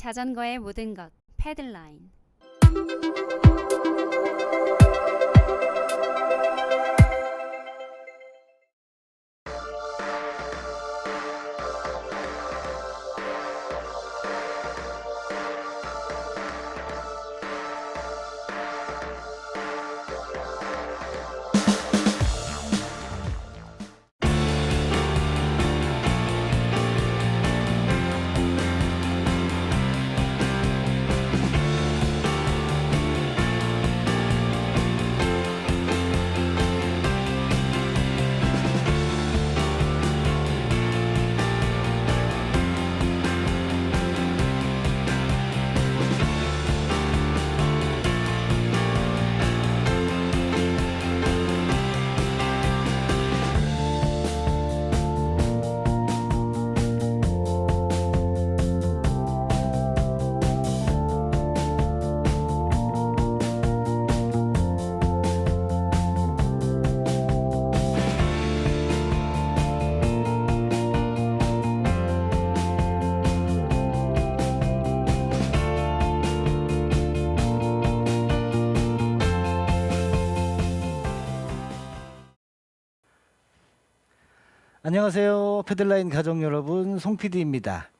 자전거의 모든 것, 패들라인. 안녕하세요. 패들라인 가족 여러분, 송 PD입니다.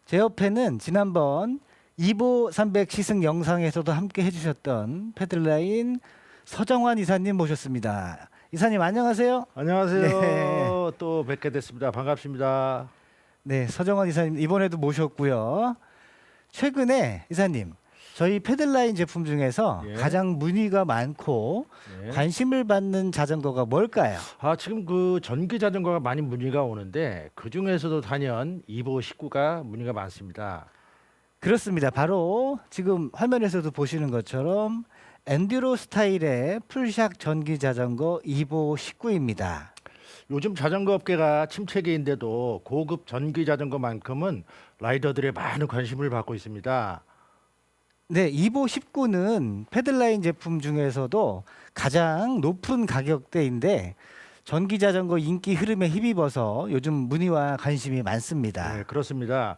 제 옆에는 지난번 2보 300 시승 영상에서도 함께 해주셨던 패들라인 서정환 이사님 모셨습니다. 이사님 안녕하세요. 안녕하세요. 네. 또 뵙게 됐습니다. 반갑습니다. 네, 서정환 이사님 이번에도 모셨고요. 최근에 이사님 저희 패들라인 제품 중에서 예. 가장 문의가 많고 네. 관심을 받는 자전거가 뭘까요? 지금 그 전기 자전거가 많이 문의가 오는데 그 중에서도 단연 2보 19가 문의가 많습니다. 그렇습니다. 바로 지금 화면에서도 보시는 것처럼 엔듀로 스타일의 풀샥 전기 자전거 2보 19입니다. 요즘 자전거 업계가 침체기인데도 고급 전기 자전거만큼은 라이더들의 많은 관심을 받고 있습니다. 네, 2보 19는 패들라인 제품 중에서도 가장 높은 가격대인데 전기 자전거 인기 흐름에 힘입어서 요즘 문의와 관심이 많습니다. 네, 그렇습니다.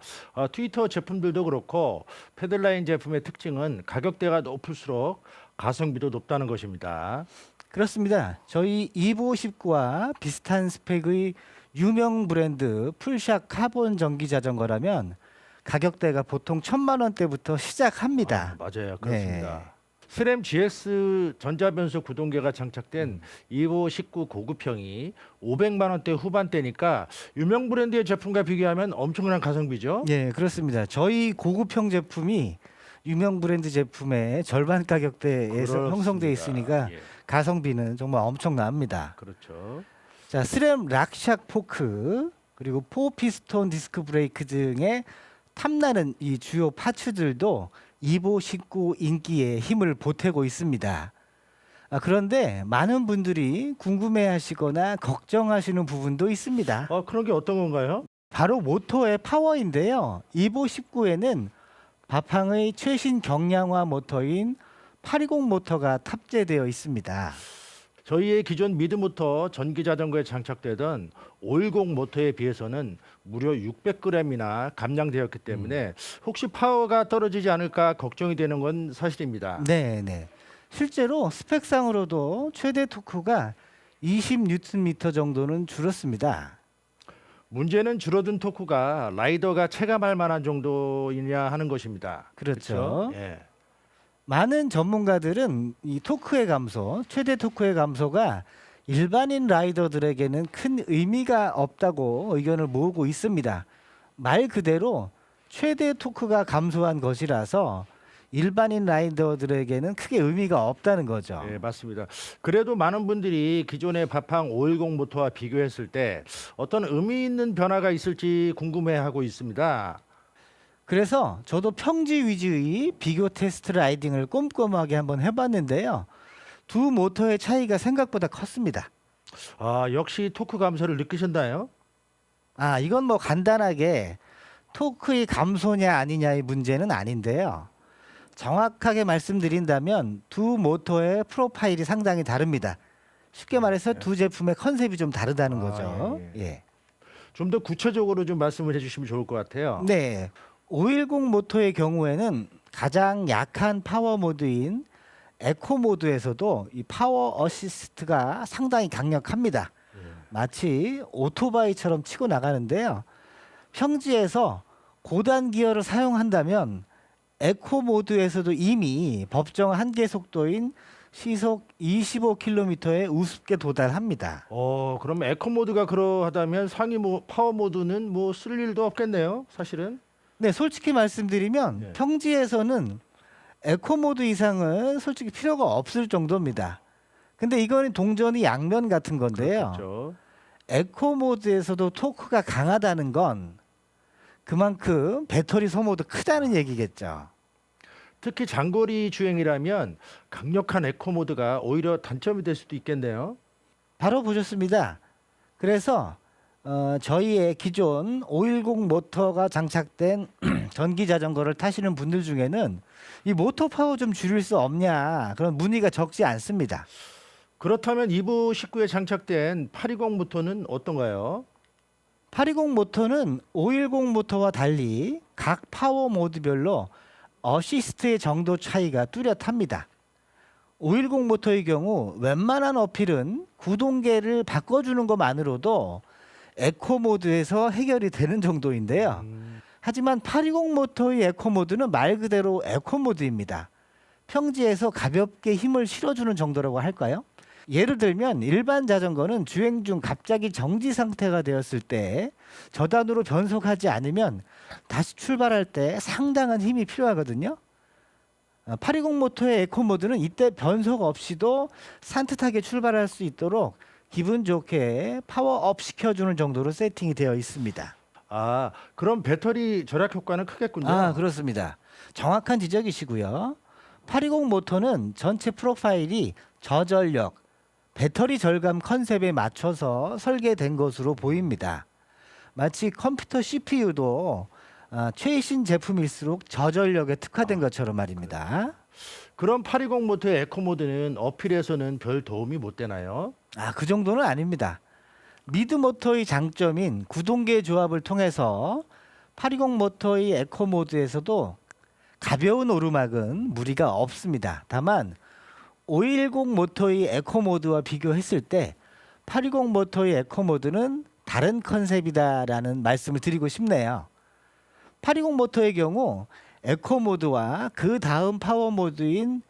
트위터 제품들도 그렇고 패들라인 제품의 특징은 가격대가 높을수록 가성비도 높다는 것입니다. 그렇습니다. 저희 2보 19와 비슷한 스펙의 유명 브랜드 풀샥 카본 전기 자전거라면 가격대가 보통 1,000만 원대부터 시작합니다. 맞아요. 그렇습니다. 스램 GX 전자변속 구동계가 장착된 2보 19 고급형이 500만 원대 후반대니까 유명 브랜드의 제품과 비교하면 엄청난 가성비죠. 네, 그렇습니다. 저희 고급형 제품이 유명 브랜드 제품의 절반 가격대에서 그렇습니다. 형성돼 있으니까 예, 가성비는 정말 엄청납니다. 그렇죠. 자, 스램 락샥 포크 그리고 4피스톤 디스크 브레이크 등의 탐나는 이 주요 파츠들도 2보 19 인기에 힘을 보태고 있습니다. 그런데 많은 분들이 궁금해하시거나 걱정하시는 부분도 있습니다. 그런 게 어떤 건가요? 바로 모터의 파워인데요. 2보 19에는 바팡의 최신 경량화 모터인 820 모터가 탑재되어 있습니다. 저희의 기존 미드모터 전기 자전거에 장착되던 510 모터에 비해서는 무려 600g이나 감량되었기 때문에 혹시 파워가 떨어지지 않을까 걱정이 되는 건 사실입니다. 네, 네. 실제로 스펙상으로도 최대 토크가 20Nm 정도는 줄었습니다. 문제는 줄어든 토크가 라이더가 체감할 만한 정도이냐 하는 것입니다. 그렇죠. 그렇죠? 예. 많은 전문가들은 이 토크의 감소, 최대 토크의 감소가 일반인 라이더들에게는 큰 의미가 없다고 의견을 모으고 있습니다. 말 그대로 최대 토크가 감소한 것이라서 일반인 라이더들에게는 크게 의미가 없다는 거죠. 네, 맞습니다. 그래도 많은 분들이 기존의 바팡 510 모터와 비교했을 때 어떤 의미 있는 변화가 있을지 궁금해하고 있습니다. 그래서 저도 평지 위주의 비교 테스트 라이딩을 꼼꼼하게 한번 해봤는데요. 두 모터의 차이가 생각보다 컸습니다. 역시 토크 감소를 느끼셨나요? 이건 뭐 간단하게 토크의 감소냐 아니냐의 문제는 아닌데요. 정확하게 말씀드린다면 두 모터의 프로파일이 상당히 다릅니다. 쉽게 말해서 두 제품의 컨셉이 좀 다르다는 거죠. 예. 예. 좀 더 구체적으로 좀 말씀을 해주시면 좋을 것 같아요. 네. 510 모터의 경우에는 가장 약한 파워 모드인 에코 모드에서도 이 파워 어시스트가 상당히 강력합니다. 마치 오토바이처럼 치고 나가는데요. 평지에서 고단 기어를 사용한다면 에코 모드에서도 이미 법정 한계 속도인 시속 25km에 우습게 도달합니다. 그럼 에코 모드가 그러하다면 상위 파워 모드는 뭐 쓸 일도 없겠네요, 사실은. 네, 솔직히 말씀드리면 네. 평지에서는 에코 모드 이상은 솔직히 필요가 없을 정도입니다. 근데 이거는 동전이 양면 같은 건데요. 그렇죠. 에코 모드에서도 토크가 강하다는 건 그만큼 배터리 소모도 크다는 얘기겠죠. 특히 장거리 주행이라면 강력한 에코 모드가 오히려 단점이 될 수도 있겠네요. 바로 보셨습니다. 그래서 저희의 기존 510 모터가 장착된 전기 자전거를 타시는 분들 중에는 이 모터 파워 좀 줄일 수 없냐 그런 문의가 적지 않습니다. 그렇다면 2부 19에 장착된 820 모터는 어떤가요? 820 모터는 510 모터와 달리 각 파워 모드별로 어시스트의 정도 차이가 뚜렷합니다. 510 모터의 경우 웬만한 어필은 구동계를 바꿔주는 것만으로도 에코 모드에서 해결이 되는 정도인데요. 하지만 820 모터의 에코 모드는 말 그대로 에코 모드입니다. 평지에서 가볍게 힘을 실어주는 정도라고 할까요? 예를 들면 일반 자전거는 주행 중 갑자기 정지 상태가 되었을 때 저단으로 변속하지 않으면 다시 출발할 때 상당한 힘이 필요하거든요. 820 모터의 에코 모드는 이때 변속 없이도 산뜻하게 출발할 수 있도록 기분 좋게 파워업 시켜주는 정도로 세팅이 되어 있습니다. 그럼 배터리 절약 효과는 크겠군요. 그렇습니다. 정확한 지적이시고요. 820 모터는 전체 프로파일이 저전력, 배터리 절감 컨셉에 맞춰서 설계된 것으로 보입니다. 마치 컴퓨터 CPU도 최신 제품일수록 저전력에 특화된 것처럼 말입니다. 그럼 820 모터의 에코 모드는 어필에서는 별 도움이 못 되나요? 그 정도는 아닙니다. 미드 모터의 장점인 구동계 조합을 통해서 820 모터의 에코 모드에서도 가벼운 오르막은 무리가 없습니다. 다만 510 모터의 에코 모드와 비교했을 때 820 모터의 에코 모드는 다른 컨셉이다라는 말씀을 드리고 싶네요. 820 모터의 경우 에코 모드와 그 다음 파워 모드인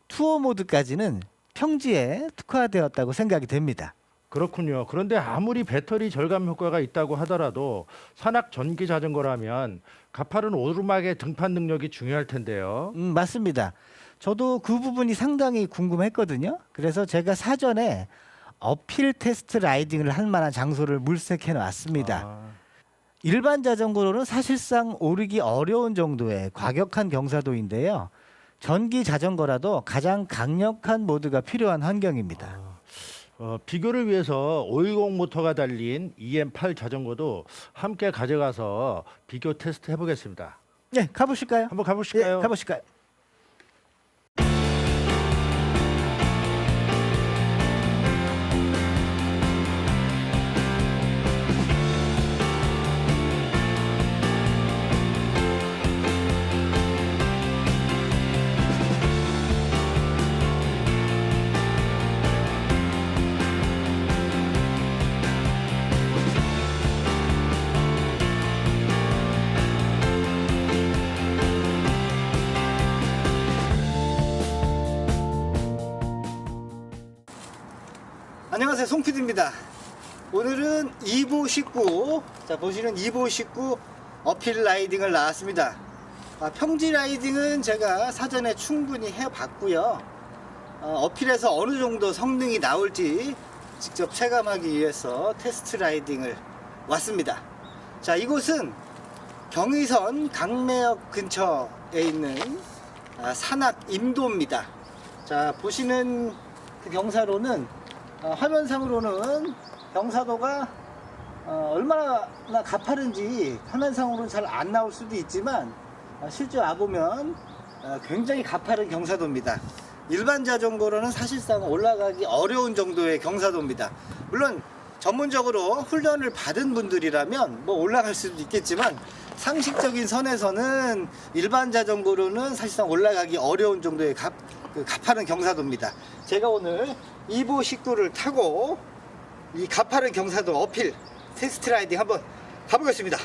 투어 모드까지는 평지에 특화되었다고 생각이 됩니다. 그렇군요. 그런데 아무리 배터리 절감 효과가 있다고 하더라도 산악 전기 자전거라면 가파른 오르막의 등판 능력이 중요할 텐데요. 맞습니다. 저도 그 부분이 상당히 궁금했거든요. 그래서 제가 사전에 어필 테스트 라이딩을 할 만한 장소를 물색해 놨습니다. 일반 자전거로는 사실상 오르기 어려운 정도의 과격한 경사도인데요. 전기 자전거라도 가장 강력한 모드가 필요한 환경입니다. 비교를 위해서 510 모터가 달린 EM8 자전거도 함께 가져가서 비교 테스트 해보겠습니다. 네, 가보실까요? 한번 가보실까요? 네, 가보실까요? 안녕하세요, 송PD입니다. 오늘은 2부 19, 자 보시는 2부 19 어필 라이딩을 나왔습니다. 평지 라이딩은 제가 사전에 충분히 해봤고요. 어필에서 어느 정도 성능이 나올지 직접 체감하기 위해서 테스트 라이딩을 왔습니다. 자, 이곳은 경의선 강매역 근처에 있는 산악 임도입니다. 자, 보시는 그 경사로는 화면상으로는 경사도가 얼마나 가파른지 화면상으로는 잘 안 나올 수도 있지만 실제 와보면 굉장히 가파른 경사도입니다. 일반 자전거로는 사실상 올라가기 어려운 정도의 경사도입니다. 물론 전문적으로 훈련을 받은 분들이라면 뭐 올라갈 수도 있겠지만 상식적인 선에서는 일반 자전거로는 사실상 올라가기 어려운 정도의 그 가파른 경사도입니다. 제가 오늘 2보 19를 타고 이 가파른 경사도 어필 테스트 라이딩 한번 가보겠습니다.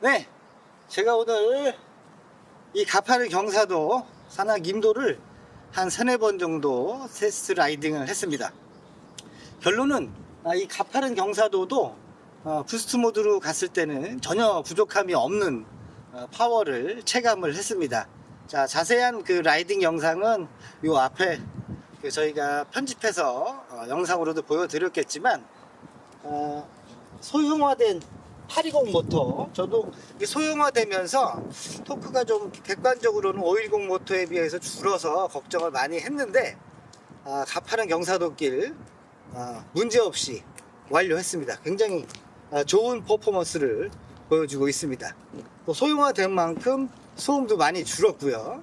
네, 제가 오늘 이 가파른 경사도 산악 임도를 한 3-4번 정도 테스트 라이딩을 했습니다. 결론은 이 가파른 경사도도 부스트 모드로 갔을 때는 전혀 부족함이 없는 파워를 체감을 했습니다. 자, 자세한 그 라이딩 영상은 요 앞에 저희가 편집해서 영상으로도 보여드렸겠지만 소형화된 820 모터, 저도 소형화되면서 토크가 좀 객관적으로는 510 모터에 비해서 줄어서 걱정을 많이 했는데 가파른 경사도길 문제없이 완료했습니다. 굉장히 좋은 퍼포먼스를 보여주고 있습니다. 또 소형화된 만큼 소음도 많이 줄었고요.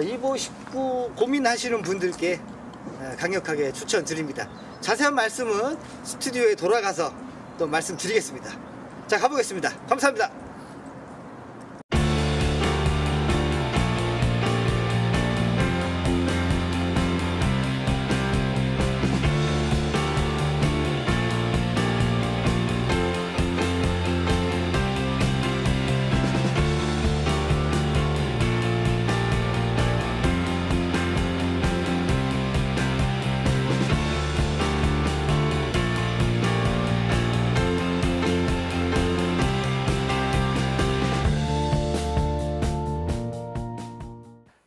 이보 19 고민하시는 분들께 강력하게 추천드립니다. 자세한 말씀은 스튜디오에 돌아가서 또 말씀드리겠습니다. 자, 가보겠습니다. 감사합니다.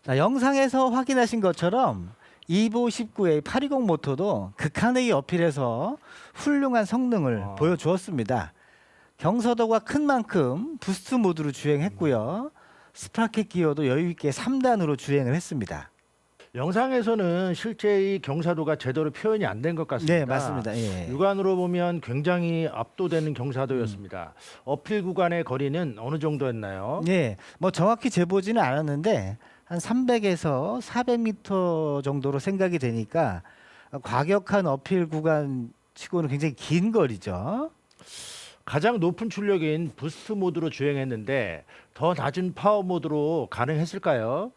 자, 영상에서 확인하신 것처럼 2보 19의 820 모터도 극한의 어필에서 훌륭한 성능을 보여주었습니다. 경사도가 큰 만큼 부스트 모드로 주행했고요. 스프라켓 기어도 여유있게 3단으로 주행을 했습니다. 영상에서는 실제 이 경사도가 제대로 표현이 안 된 것 같습니다. 네, 맞습니다. 예. 육안으로 보면 굉장히 압도되는 경사도였습니다. 어필 구간의 거리는 어느 정도였나요? 네, 뭐 정확히 재보지는 않았는데 한 300에서 400m 정도로 생각이 되니까 과격한 어필 구간 치고는 굉장히 긴 거리죠. 가장 높은 출력인 부스트 모드로 주행했는데 더 낮은 파워 모드로 가능했을까요?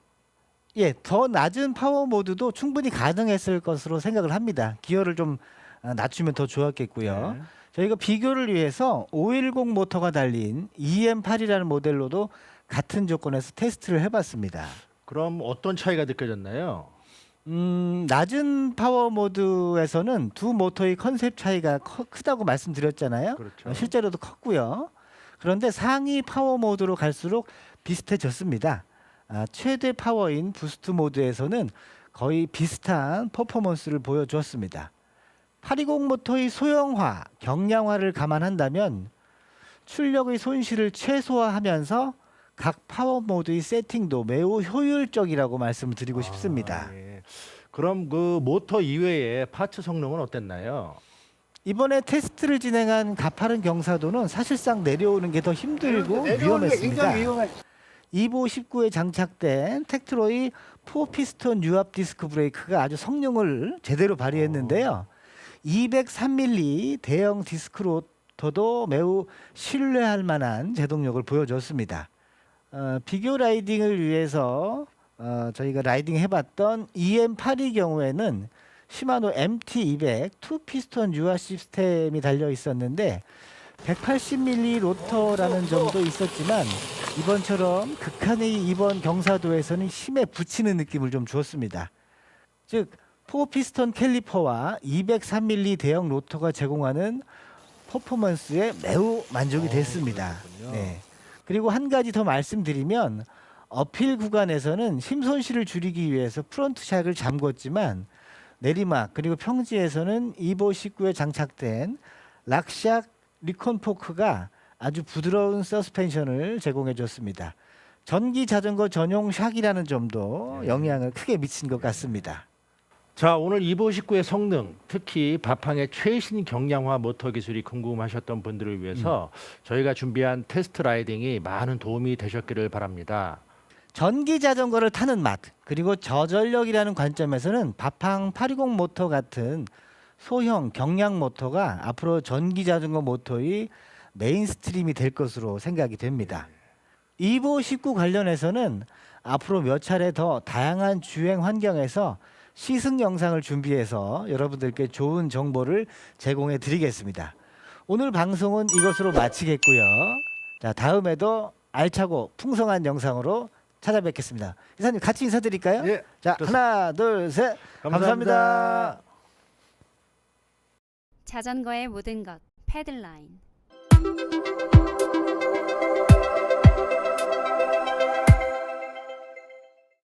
예, 더 낮은 파워 모드도 충분히 가능했을 것으로 생각을 합니다. 기어를 좀 낮추면 더 좋았겠고요. 네. 저희가 비교를 위해서 510 모터가 달린 EM8이라는 모델로도 같은 조건에서 테스트를 해봤습니다. 그럼 어떤 차이가 느껴졌나요? 낮은 파워 모드에서는 두 모터의 컨셉 차이가 크다고 말씀드렸잖아요. 그렇죠. 실제로도 컸고요. 그런데 상위 파워 모드로 갈수록 비슷해졌습니다. 최대 파워인 부스트 모드에서는 거의 비슷한 퍼포먼스를 보여주었습니다. 820 모터의 소형화, 경량화를 감안한다면 출력의 손실을 최소화하면서 각 파워 모드의 세팅도 매우 효율적이라고 말씀을 드리고 싶습니다. 예. 그럼 그 모터 이외의 파츠 성능은 어땠나요? 이번에 테스트를 진행한 가파른 경사도는 사실상 내려오는 게 더 힘들고 위험했습니다. 2보19에 장착된 텍트로의 4피스톤 유압 디스크 브레이크가 아주 성능을 제대로 발휘했는데요. 203mm 대형 디스크로터도 매우 신뢰할 만한 제동력을 보여줬습니다. 비교 라이딩을 위해서 저희가 라이딩 해봤던 EM8의 경우에는 시마노 MT200 2피스톤 유압 시스템이 달려 있었는데 180mm 로터라는 점도 있었지만 이번처럼 극한의 이번 경사도에서는 힘에 붙이는 느낌을 좀 주었습니다. 즉 4피스톤 캘리퍼와 203mm 대형 로터가 제공하는 퍼포먼스에 매우 만족이 됐습니다. 그렇군요. 네. 그리고 한 가지 더 말씀드리면 어필 구간에서는 힘 손실을 줄이기 위해서 프론트 샥을 잠궜지만 내리막 그리고 평지에서는 2보19에 장착된 락샥 리콘 포크가 아주 부드러운 서스펜션을 제공해 줬습니다. 전기 자전거 전용 샥이라는 점도 영향을 크게 미친 것 같습니다. 자, 오늘 2보19의 성능, 특히 바팡의 최신 경량화 모터 기술이 궁금하셨던 분들을 위해서 저희가 준비한 테스트 라이딩이 많은 도움이 되셨기를 바랍니다. 전기 자전거를 타는 맛 그리고 저전력이라는 관점에서는 바팡 820 모터 같은 소형 경량 모터가 앞으로 전기 자전거 모터의 메인스트림이 될 것으로 생각이 됩니다. 2보19 관련해서는 앞으로 몇 차례 더 다양한 주행 환경에서 시승 영상을 준비해서 여러분들께 좋은 정보를 제공해 드리겠습니다. 오늘 방송은 이것으로 마치겠고요. 자, 다음에도 알차고 풍성한 영상으로 찾아뵙겠습니다. 이사님 같이 인사드릴까요? 예, 자, 하나, 둘, 셋. 감사합니다. 자전거의 모든 것 패들라인